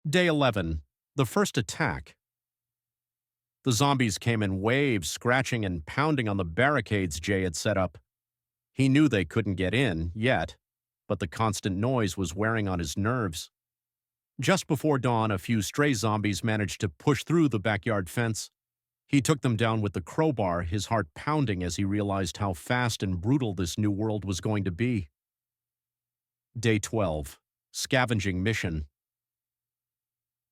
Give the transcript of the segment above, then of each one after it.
Day 11. The first attack. The zombies came in waves, scratching and pounding on the barricades Jay had set up. He knew they couldn't get in, yet, but the constant noise was wearing on his nerves. Just before dawn, a few stray zombies managed to push through the backyard fence. He took them down with the crowbar, his heart pounding as he realized how fast and brutal this new world was going to be. Day 12. Scavenging mission.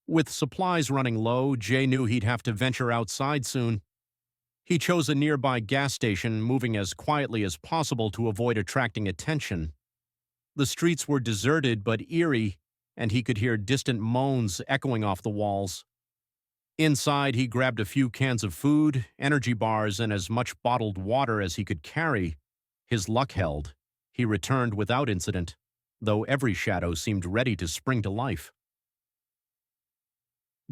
With supplies running low, Jay knew he'd have to venture outside soon. He chose a nearby gas station, moving as quietly as possible to avoid attracting attention. The streets were deserted but eerie, and he could hear distant moans echoing off the walls. Inside, he grabbed a few cans of food, energy bars, and as much bottled water as he could carry. His luck held. He returned without incident, though every shadow seemed ready to spring to life.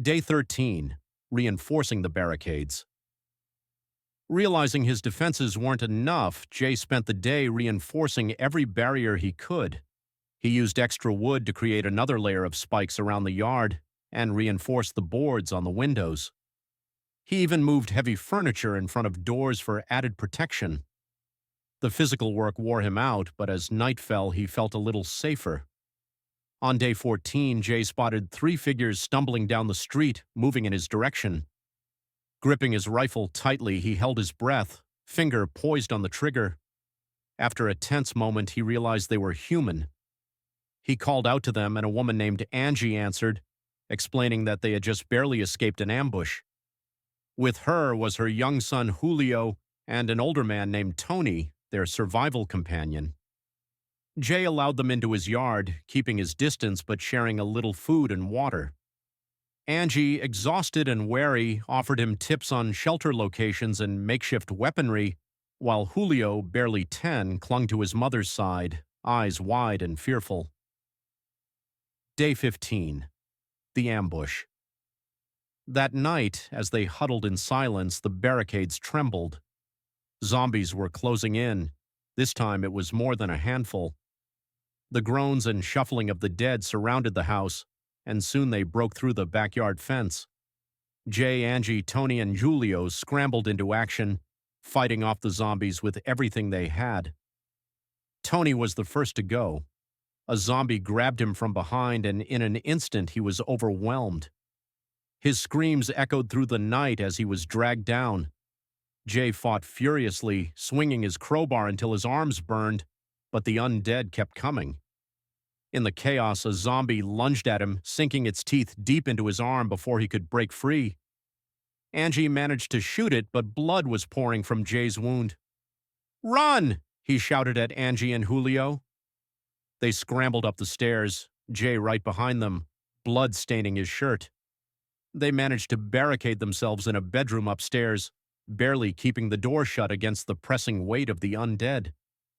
Day 13. Reinforcing the barricades. Realizing his defenses weren't enough, Jay spent the day reinforcing every barrier he could. He used extra wood to create another layer of spikes around the yard and reinforced the boards on the windows. He even moved heavy furniture in front of doors for added protection. The physical work wore him out, but as night fell, he felt a little safer. On day 14, Jay spotted 3 figures stumbling down the street, moving in his direction. Gripping his rifle tightly, he held his breath, finger poised on the trigger. After a tense moment, he realized they were human. He called out to them, and a woman named Angie answered, explaining that they had just barely escaped an ambush. With her was her young son Julio and an older man named Tony, their survival companion. Jay allowed them into his yard, keeping his distance but sharing a little food and water. Angie, exhausted and wary, offered him tips on shelter locations and makeshift weaponry, while Julio, barely 10, clung to his mother's side, eyes wide and fearful. Day 15. The ambush. That night, as they huddled in silence, the barricades trembled. Zombies were closing in. This time it was more than a handful. The groans and shuffling of the dead surrounded the house, and soon they broke through the backyard fence. Jay, Angie, Tony, and Julio scrambled into action, fighting off the zombies with everything they had. Tony was the first to go. A zombie grabbed him from behind, and in an instant he was overwhelmed. His screams echoed through the night as he was dragged down. Jay fought furiously, swinging his crowbar until his arms burned, but the undead kept coming. In the chaos, a zombie lunged at him, sinking its teeth deep into his arm before he could break free. Angie managed to shoot it, but blood was pouring from Jay's wound. "Run!" he shouted at Angie and Julio. They scrambled up the stairs, Jay right behind them, blood staining his shirt. They managed to barricade themselves in a bedroom upstairs, barely keeping the door shut against the pressing weight of the undead.